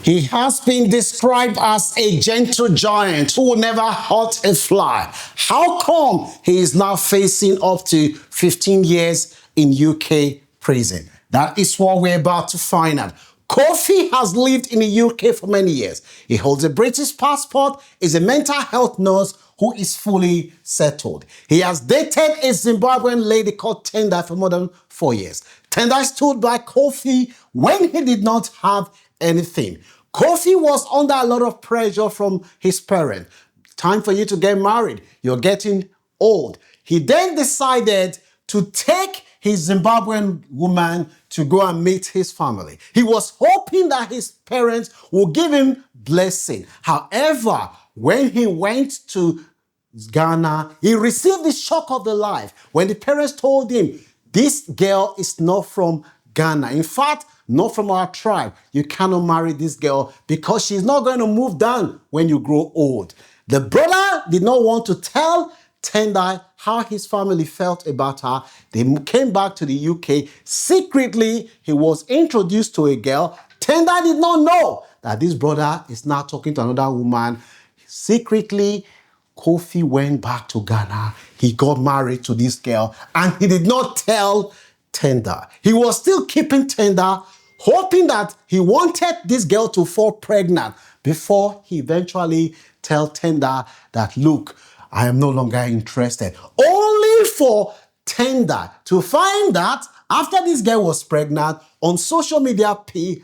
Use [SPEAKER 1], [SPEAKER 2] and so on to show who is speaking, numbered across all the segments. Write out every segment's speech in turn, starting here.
[SPEAKER 1] He has been described as a gentle giant who will never hurt a fly. How come he is now facing up to 15 years in UK prison? That is what we're about to find out. Kofi has lived in the UK for many years. He holds a British passport, is a mental health nurse who is fully settled. He has dated a Zimbabwean lady called Tendai for more than 4 years. Tendai stood by Kofi when he did not have anything. Kofi was under a lot of pressure from his parents. Time for you to get married. You're getting old. He then decided to take his Zimbabwean woman to go and meet his family. He was hoping that his parents would give him blessing. However, when he went to Ghana, he received the shock of the life when the parents told him, this girl is not from Ghana. In fact, not from our tribe. You cannot marry this girl because she's not going to move down when you grow old. The brother did not want to tell Tendai how his family felt about her. They came back to the UK. Secretly, he was introduced to a girl. Tendai did not know that this brother is now talking to another woman. Secretly, Kofi went back to Ghana. He got married to this girl and he did not tell Tendai. He was still keeping Tendai, hoping that he wanted this girl to fall pregnant before he eventually tell Tendai that, look, I am no longer interested. Only for Tendai to find that after this girl was pregnant on social media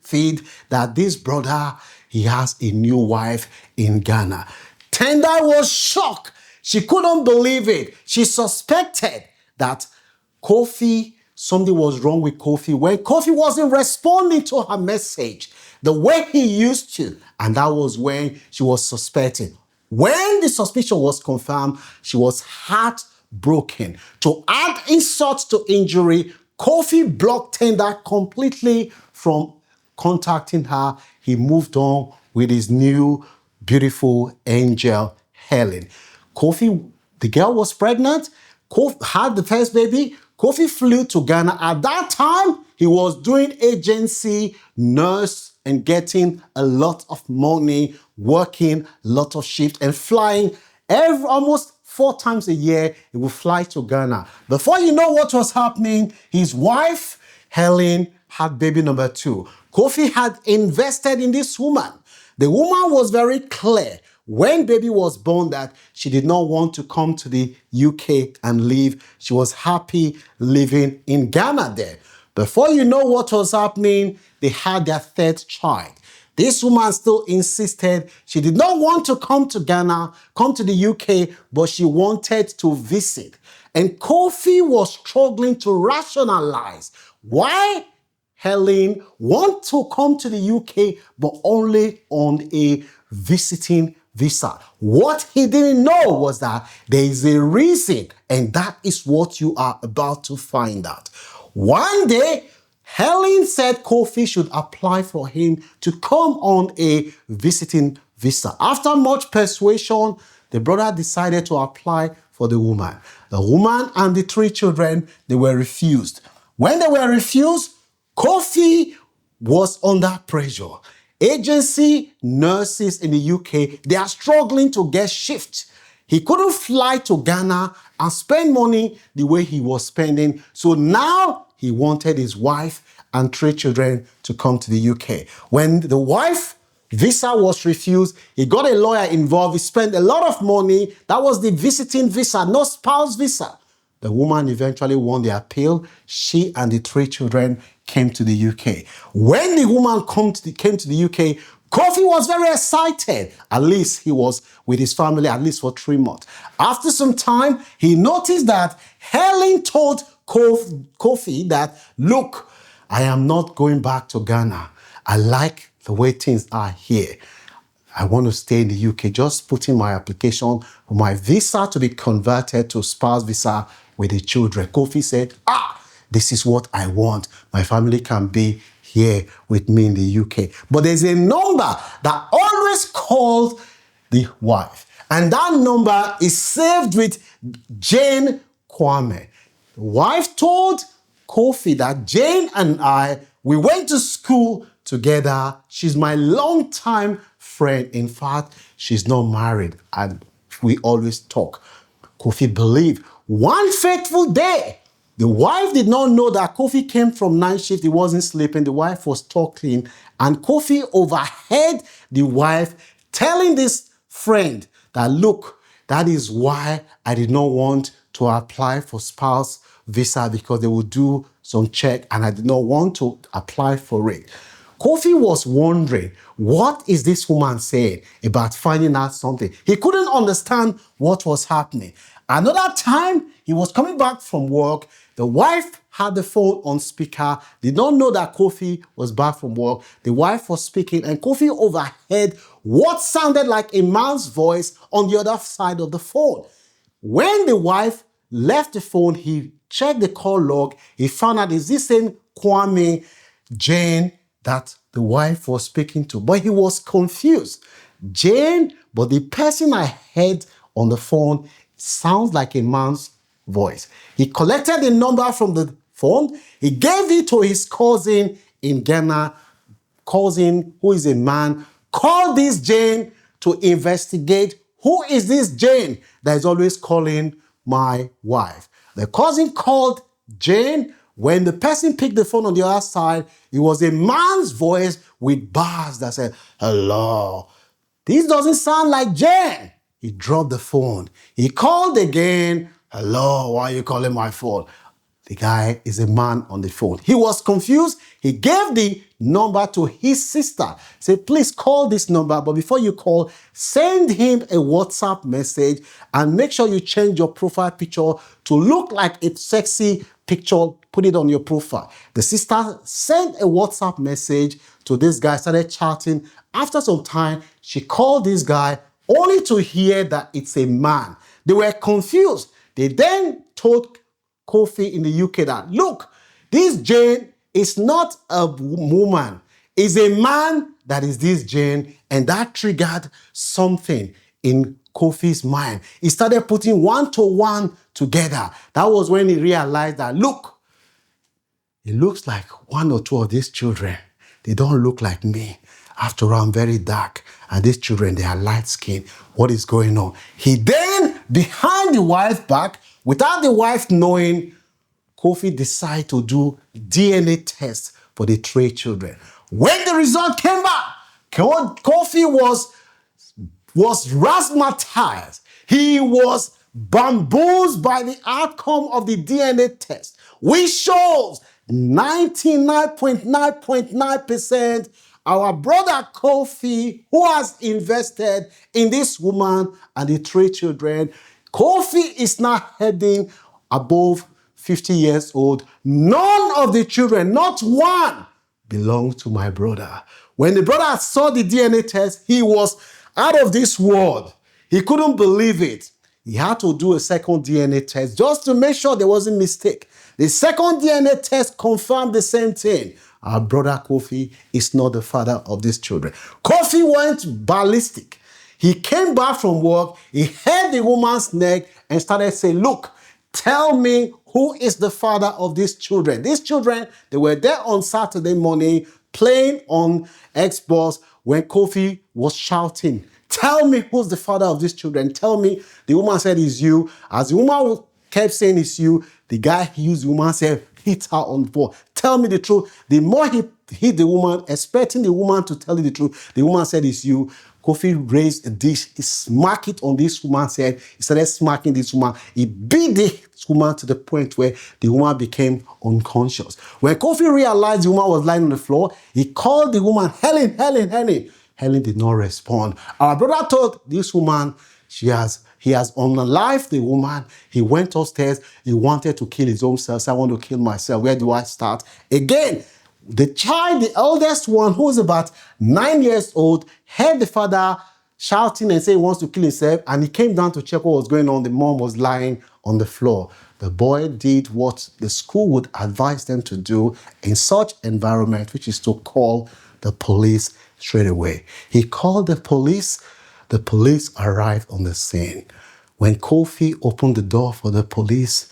[SPEAKER 1] feed that this brother, he has a new wife in Ghana. Tendai was shocked. She couldn't believe it. She suspected that something was wrong with Kofi when Kofi wasn't responding to her message the way he used to. And that was when she was suspecting. When the suspicion was confirmed, she was heartbroken. To add insult to injury, Kofi blocked Tendai completely from contacting her. He moved on with his new beautiful angel, Helen. Kofi, the girl was pregnant. Kofi had the first baby. Kofi flew to Ghana. At that time, he was doing agency, nurse, and getting a lot of money, working a lot of shifts, and flying almost 4 times a year. He would fly to Ghana. Before you know what was happening, his wife, Helen, had baby number 2. Kofi had invested in this woman. The woman was very clear when baby was born that she did not want to come to the UK and live. She was happy living in Ghana there. Before you know what was happening, they had their 3rd child. This woman still insisted she did not want to come to Ghana, come to the UK, but she wanted to visit. And Kofi was struggling to rationalize why Helen want to come to the UK, but only on a visiting visa. What he didn't know was that there is a reason, and that is what you are about to find out. One day, Helen said Kofi should apply for him to come on a visiting visa. After much persuasion, the brother decided to apply for the woman. The woman and the 3 children, they were refused. When they were refused, Kofi was under pressure. Agency nurses in the UK, they are struggling to get shifts. He couldn't fly to Ghana and spend money the way he was spending. So now he wanted his wife and 3 children to come to the UK. When the wife visa was refused, he got a lawyer involved. He spent a lot of money. That was the visiting visa, no spouse visa. The woman eventually won the appeal. She and the 3 children came to the UK. When the woman came to the UK, Kofi was very excited. At least he was with his family, at least for 3 months. After some time, he noticed that Helen told Kofi that, look, I am not going back to Ghana. I like the way things are here. I want to stay in the UK. Just put in my application for my visa to be converted to spouse visa with the children. Kofi said, this is what I want. My family can be here with me in the UK. But there's a number that always calls the wife. And that number is saved with Jane Kwame. The wife told Kofi that Jane and I, we went to school together. She's my longtime friend. In fact, she's not married, and we always talk. Kofi believed one fateful day, the wife did not know that Kofi came from night shift. He wasn't sleeping. The wife was talking, and Kofi overheard the wife telling this friend that, look, that is why I did not want to apply for spouse visa, because they would do some check and I did not want to apply for it. Kofi was wondering, what is this woman saying about finding out something? He couldn't understand what was happening. Another time, he was coming back from work. The wife had the phone on speaker, did not know that Kofi was back from work. The wife was speaking, and Kofi overheard what sounded like a man's voice on the other side of the phone. When the wife left the phone, he checked the call log. He found out, is this same Kwame Jane that the wife was speaking to? But he was confused. Jane, but the person I heard on the phone sounds like a man's voice. He collected the number from the phone. He gave it to his cousin in Ghana, cousin who is a man. Call this Jane to investigate who is this Jane that is always calling my wife. The cousin called Jane. When the person picked the phone on the other side, it was a man's voice with bars that said, hello. This doesn't sound like Jane. He dropped the phone. He called again. Hello, why are you calling my phone? The guy is a man on the phone. He was confused. He gave the number to his sister. Said, please call this number, but before you call, send him a WhatsApp message and make sure you change your profile picture to look like a sexy picture. Put it on your profile. The sister sent a WhatsApp message to this guy, started chatting. After some time, she called this guy only to hear that it's a man. They were confused. They then told Kofi in the UK that, look, this Jane is not a woman. It's a man that is this Jane. And that triggered something in Kofi's mind. He started putting one to one together. That was when he realized that, look, it looks like one or two of these children, they don't look like me. After all, I'm very dark, and these children, they are light-skinned. What is going on? He then, behind the wife's back, without the wife knowing, Kofi decided to do DNA tests for the three children. When the result came back, Kofi was razzmatazed. He was bamboozled by the outcome of the DNA test, which shows 99.9% our brother Kofi, who has invested in this woman and the three children, Kofi is now heading above 50 years old. None of the children, not one, belongs to my brother. When the brother saw the DNA test, he was out of this world. He couldn't believe it. He had to do a second DNA test just to make sure there wasn't a mistake. The second DNA test confirmed the same thing. Our brother Kofi is not the father of these children. Kofi went ballistic. He came back from work, he held the woman's neck and started saying, look, tell me who is the father of these children. These children, they were there on Saturday morning playing on Xbox when Kofi was shouting, tell me who's the father of these children. Tell me. The woman said, it's you. As the woman kept saying it's you, the guy used the woman said, hit her on the ball. Tell me the truth. The more he hit the woman, expecting the woman to tell you the truth, the woman said, it's you. Kofi raised a dish, he smacked it on this woman's head. He started smacking this woman. He beat this woman to the point where the woman became unconscious. When Kofi realized the woman was lying on the floor, he called the woman, Helen, Helen, Helen. Helen did not respond. Our brother told this woman, he has unalived the woman. He went upstairs. He wanted to kill his own self. So I want to kill myself. Where do I start? Again, the child, the eldest one, who is about 9 years old, heard the father shouting and saying he wants to kill himself. And he came down to check what was going on. The mom was lying on the floor. The boy did what the school would advise them to do in such environment, which is to call the police straight away. He called the police. The police arrived on the scene. When Kofi opened the door for the police,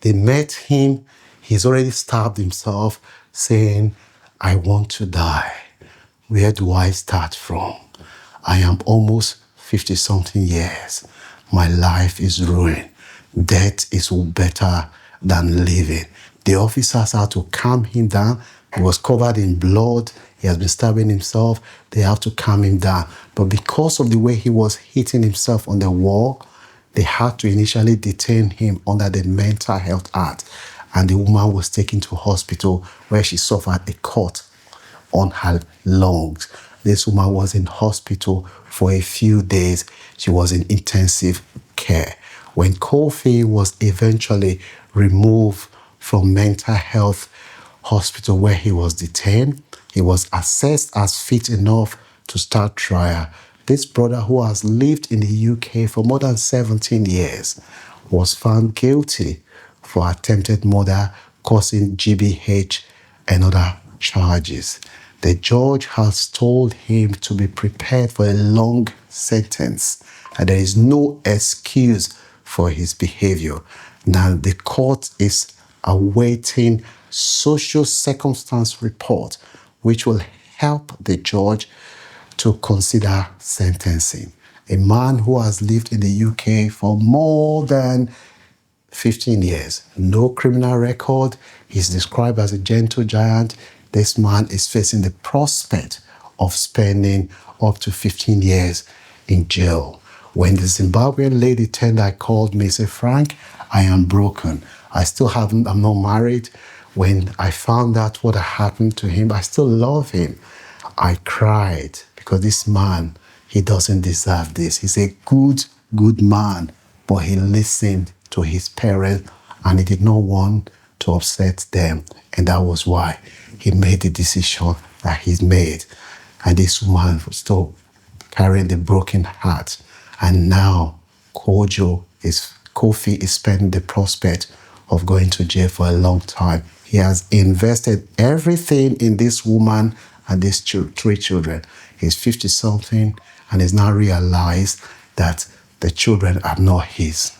[SPEAKER 1] they met him. He's already stabbed himself, saying, I want to die. Where do I start from? I am almost 50-something years. My life is ruined. Death is better than living. The officers had to calm him down. He was covered in blood. He has been stabbing himself. They have to calm him down. But because of the way he was hitting himself on the wall, they had to initially detain him under the Mental Health Act. And the woman was taken to hospital where she suffered a cut on her lungs. This woman was in hospital for a few days. She was in intensive care. When Kofi was eventually removed from mental health hospital where he was detained, he was assessed as fit enough to start trial. This brother, who has lived in the UK for more than 17 years, was found guilty for attempted murder, causing GBH and other charges. The judge has told him to be prepared for a long sentence, and there is no excuse for his behavior. Now, the court is awaiting social circumstance report, which will help the judge to consider sentencing. A man who has lived in the UK for more than 15 years, no criminal record. He's described as a gentle giant. This man is facing the prospect of spending up to 15 years in jail. When the Zimbabwean lady tender called me, said, "Frank, I am broken. I'm not married. When I found out what happened to him, I still love him." I cried because this man, he doesn't deserve this. He's a good man, but he listened to his parents and he did not want to upset them. And that was why he made the decision that he's made. And this woman was still carrying the broken heart. And now Kofi is spending the prospect of going to jail for a long time. He has invested everything in this woman and these three children. He's 50-something and has now realized that the children are not his.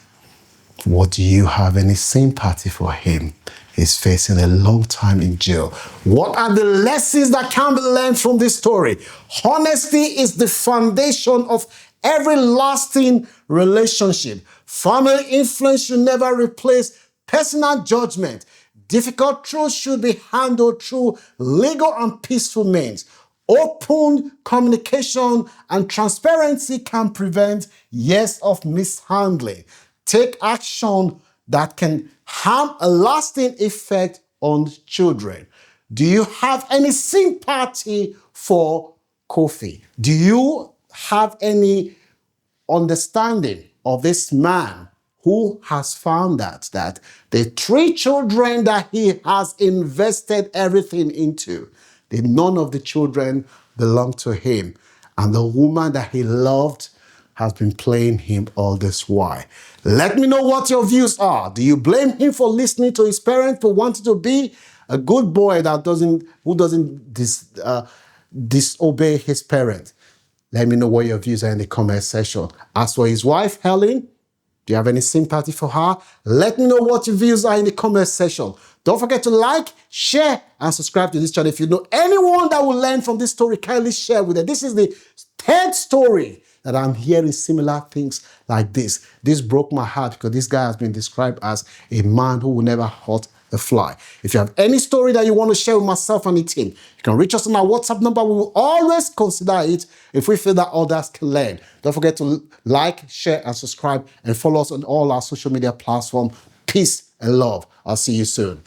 [SPEAKER 1] What do you have any sympathy for him? He's facing a long time in jail. What are the lessons that can be learned from this story? Honesty is the foundation of every lasting relationship. Family influence should never replace personal judgment. Difficult truths should be handled through legal and peaceful means. Open communication and transparency can prevent years of mishandling. Take action that can have a lasting effect on children. Do you have any sympathy for Kofi? Do you have any understanding of this man who has found out that the three children that he has invested everything into, none of the children belong to him, and the woman that he loved has been playing him all this while? Let me know what your views are. Do you blame him for listening to his parents, for wanting to be a good boy who doesn't disobey his parents? Let me know what your views are in the comment section. As for his wife, Helen, do you have any sympathy for her? Let me know what your views are in the comment section. Don't forget to like, share, and subscribe to this channel. If you know anyone that will learn from this story, kindly share with them. This is the third story that I'm hearing similar things like this. This broke my heart because this guy has been described as a man who will never hurt a fly. If you have any story that you want to share with myself and the team, you can reach us on our WhatsApp number. We will always consider it if we feel that others can learn. Don't forget to like, share, and subscribe, and follow us on all our social media platforms. Peace and love. I'll see you soon.